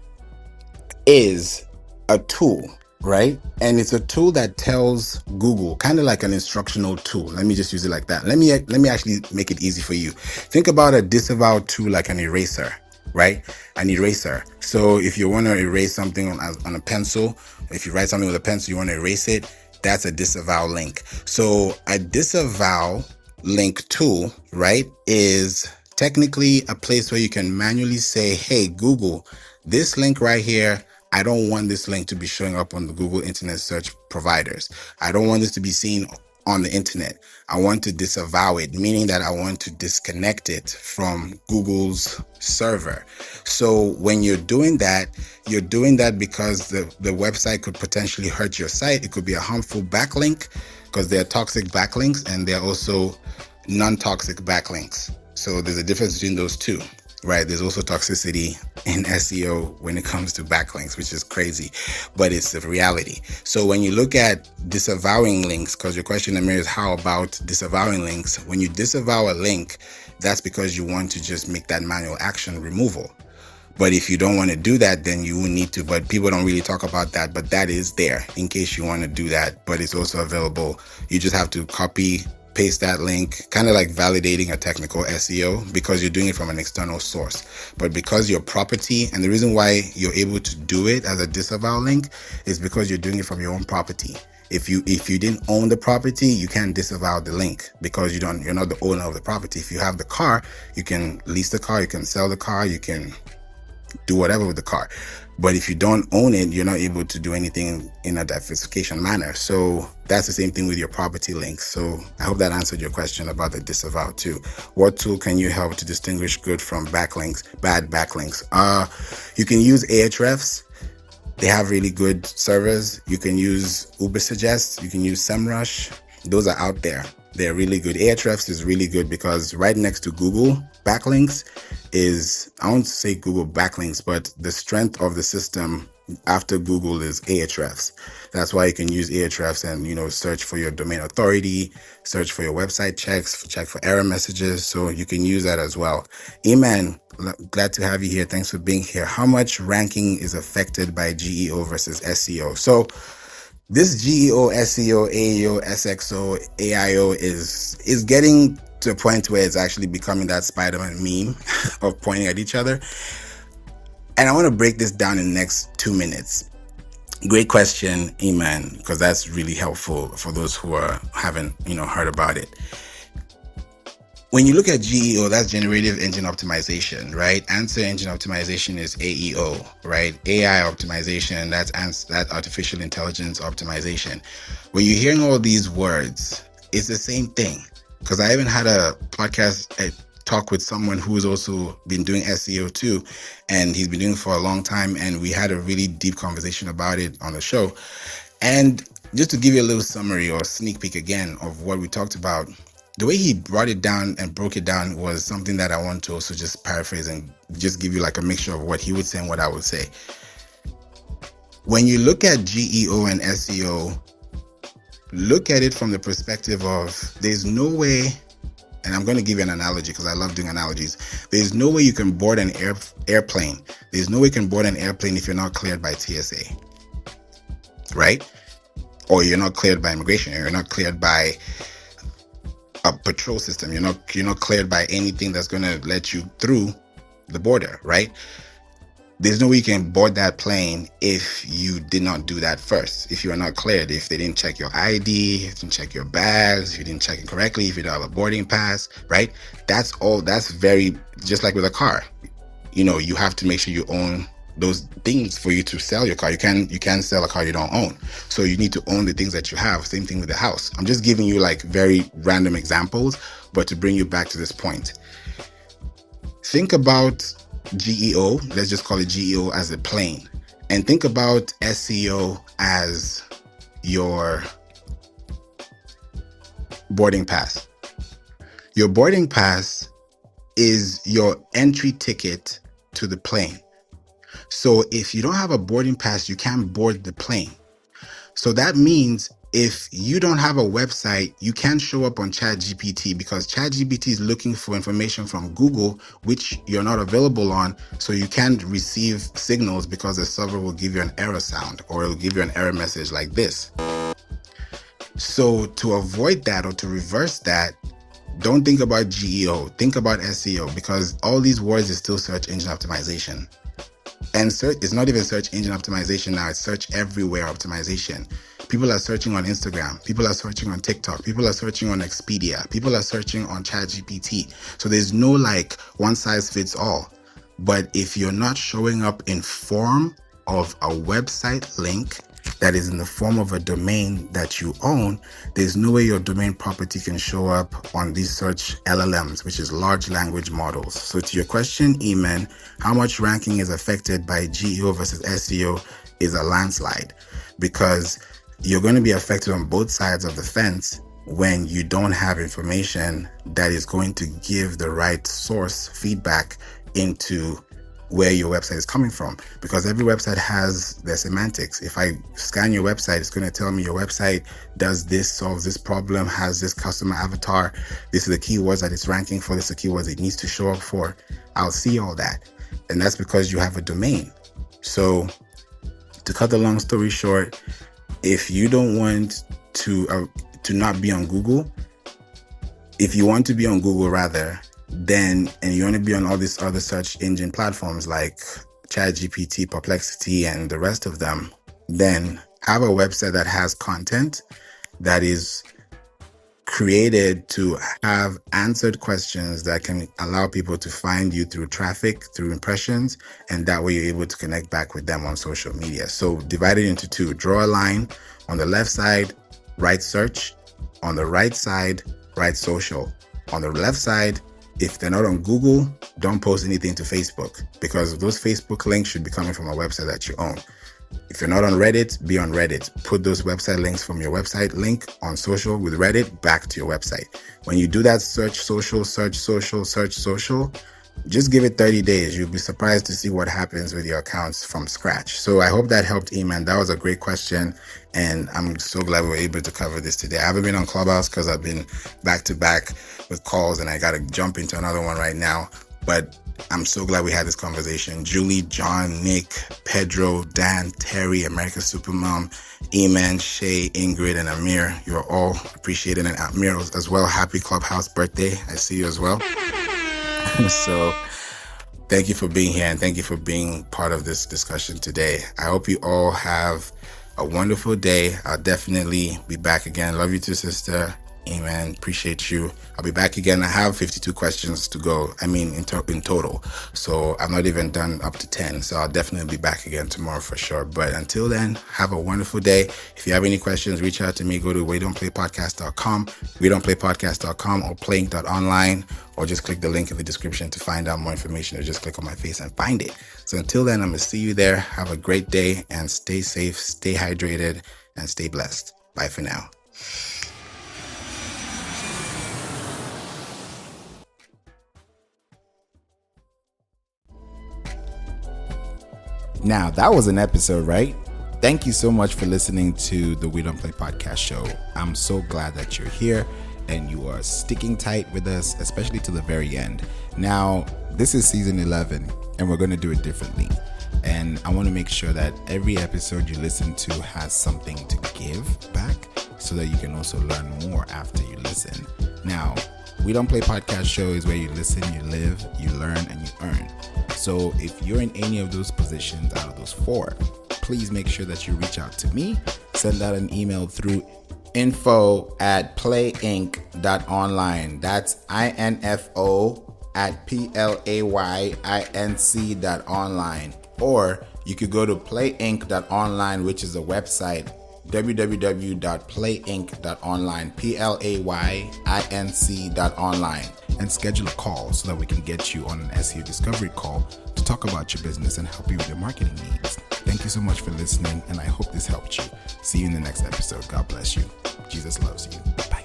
is a tool, right? And it's a tool that tells Google, kind of like an instructional tool. Let me just use it like that. Let me actually make it easy for you. Think about a disavow tool like an eraser, right? An eraser. So if you want to erase something on a pencil, if you write something with a pencil, you want to erase it, that's a disavow link. So a disavow link tool, right, is technically a place where you can manually say, hey, Google, this link right here, I don't want this link to be showing up on the Google Internet Search providers. I don't want this to be seen on the internet. I want to disavow it, meaning that I want to disconnect it from Google's server. So when you're doing that because the website could potentially hurt your site. It could be a harmful backlink, because there are toxic backlinks and there are also non-toxic backlinks. So there's a difference between those two, right? There's also toxicity in SEO when it comes to backlinks, which is crazy, but it's the reality. So when you look at disavowing links, because your question, Amir, is how about disavowing links? When you disavow a link, that's because you want to just make that manual action removal. But if you don't want to do that, then you will need to. But people don't really talk about that. But that is there in case you want to do that. But it's also available. You just have to copy, paste that link, kind of like validating a technical SEO because you're doing it from an external source. But because your property, and the reason why you're able to do it as a disavow link is because you're doing it from your own property. If you didn't own the property, you can't disavow the link because you're not the owner of the property. If you have the car, you can lease the car, you can sell the car, you can do whatever with the car. But if you don't own it, you're not able to do anything in a diversification manner. So that's the same thing with your property links. So I hope that answered your question about the disavow too. What tool can you help to distinguish good from bad backlinks? You can use Ahrefs. They have really good servers. You can use Ubersuggest. You can use SEMrush. Those are out there. They're really good. Ahrefs is really good because right next to Google backlinks is, I won't say Google backlinks, but the strength of the system after Google is Ahrefs. That's why you can use Ahrefs and, search for your domain authority, search for your website checks, check for error messages. So you can use that as well. Eman, glad to have you here. Thanks for being here. How much ranking is affected by GEO versus SEO? So this GEO, SEO, AEO, SXO, AIO is getting to a point where it's actually becoming that Spider-Man meme of pointing at each other. And I want to break this down in the next 2 minutes. Great question, Iman, because that's really helpful for those who haven't heard about it. When you look at GEO, that's generative engine optimization, right? Answer engine optimization is AEO, right? AI optimization, that's that artificial intelligence optimization. When you're hearing all these words, it's the same thing. Because I even had a podcast talk with someone who's also been doing SEO too, and he's been doing it for a long time, and we had a really deep conversation about it on the show. And just to give you a little summary or sneak peek again of what we talked about, the way he brought it down and broke it down was something that I want to also just paraphrase and just give you like a mixture of what he would say and what I would say. When you look at GEO and SEO, look at it from the perspective of there's no way, and I'm going to give you an analogy because I love doing analogies. There's no way you can board an airplane. There's no way you can board an airplane if you're not cleared by TSA, right? Or you're not cleared by immigration, or you're not cleared by a patrol system. You're not cleared by anything that's going to let you through the border, right? There's no way you can board that plane if you did not do that first. If you are not cleared, if they didn't check your ID, if you didn't check your bags, if you didn't check it correctly, if you don't have a boarding pass, right? That's very, just like with a car. You have to make sure you own those things for you to sell your car. You can't sell a car you don't own. So you need to own the things that you have. Same thing with the house. I'm just giving you like very random examples, but to bring you back to this point. Think about GEO, let's just call it GEO as a plane, and think about SEO as your boarding pass. Your boarding pass is your entry ticket to the plane. So if you don't have a boarding pass, you can't board the plane. So that means if you don't have a website, you can't show up on ChatGPT because ChatGPT is looking for information from Google, which you're not available on. So you can't receive signals because the server will give you an error sound or it will give you an error message like this. So to avoid that or to reverse that, don't think about GEO, think about SEO, because all these words is still search engine optimization. And search, it's not even search engine optimization now, it's search everywhere optimization. People are searching on Instagram, people are searching on TikTok, people are searching on Expedia, people are searching on ChatGPT. So there's no like one size fits all. But if you're not showing up in form of a website link that is in the form of a domain that you own, there's no way your domain property can show up on these search LLMs, which is large language models. So to your question, Eman, how much ranking is affected by GEO versus SEO is a landslide, because you're going to be affected on both sides of the fence when you don't have information that is going to give the right source feedback into where your website is coming from, because every website has their semantics. If I scan your website, it's going to tell me your website does this, solves this problem, has this customer avatar, this is the keywords that it's ranking for, this is the keywords it needs to show up for. I'll see all that. And that's because you have a domain. So to cut the long story short, if you don't want to not be on Google, if you want to be on Google rather, then, and you want to be on all these other search engine platforms like ChatGPT, Perplexity, and the rest of them, then have a website that has content that is created to have answered questions that can allow people to find you through traffic, through impressions, and that way you're able to connect back with them on social media. So divide it into two. Draw a line. On the left side, write search. On the right side, write social. On the left side, if they're not on Google, don't post anything to Facebook, because those Facebook links should be coming from a website that you own. If you're not on Reddit, be on Reddit. Put those website links from your website link on social with Reddit back to your website. When you do that, search social, just give it 30 days. You'll be surprised to see what happens with your accounts from scratch. So I hope that helped, Eman. That was a great question. And I'm so glad we were able to cover this today. I haven't been on Clubhouse because I've been back to back with calls and I got to jump into another one right now. But I'm so glad we had this conversation. Julie, John, Nick, Pedro, Dan, Terry, America Supermom, Eman, Shay, Ingrid, and Amir. You're all appreciated. And Amir as well. Happy Clubhouse birthday. I see you as well. So thank you for being here and thank you for being part of this discussion today. I hope you all have a wonderful day. I'll definitely be back again. Love you too, sister. Amen. Appreciate you. I'll be back again. I have 52 questions to go. I mean, in total. So I'm not even done up to 10. So I'll definitely be back again tomorrow for sure. But until then, have a wonderful day. If you have any questions, reach out to me. Go to WeDon'tPlayPodcast.com, WeDon'tPlayPodcast.com, or playink.online, or just click the link in the description to find out more information, or just click on my face and find it. So until then, I'm going to see you there. Have a great day and stay safe, stay hydrated, and stay blessed. Bye for now. Now, that was an episode, right? Thank you so much for listening to the We Don't Play podcast show. I'm so glad that you're here and you are sticking tight with us, especially to the very end. Now, this is season 11 and we're going to do it differently. And I want to make sure that every episode you listen to has something to give back so that you can also learn more after you listen. Now, We Don't Play podcast show is where you listen, you live, you learn, and you earn. So if you're in any of those positions out of those four, please make sure that you reach out to me. Send out an email through info@playinc.online. That's info@playinc.online. Or you could go to playinc.online, which is a website, www.playinc.online, playinc.online, and schedule a call so that we can get you on an SEO discovery call to talk about your business and help you with your marketing needs. Thank you so much for listening, and I hope this helped you. See you in the next episode. God bless you. Jesus loves you. Bye.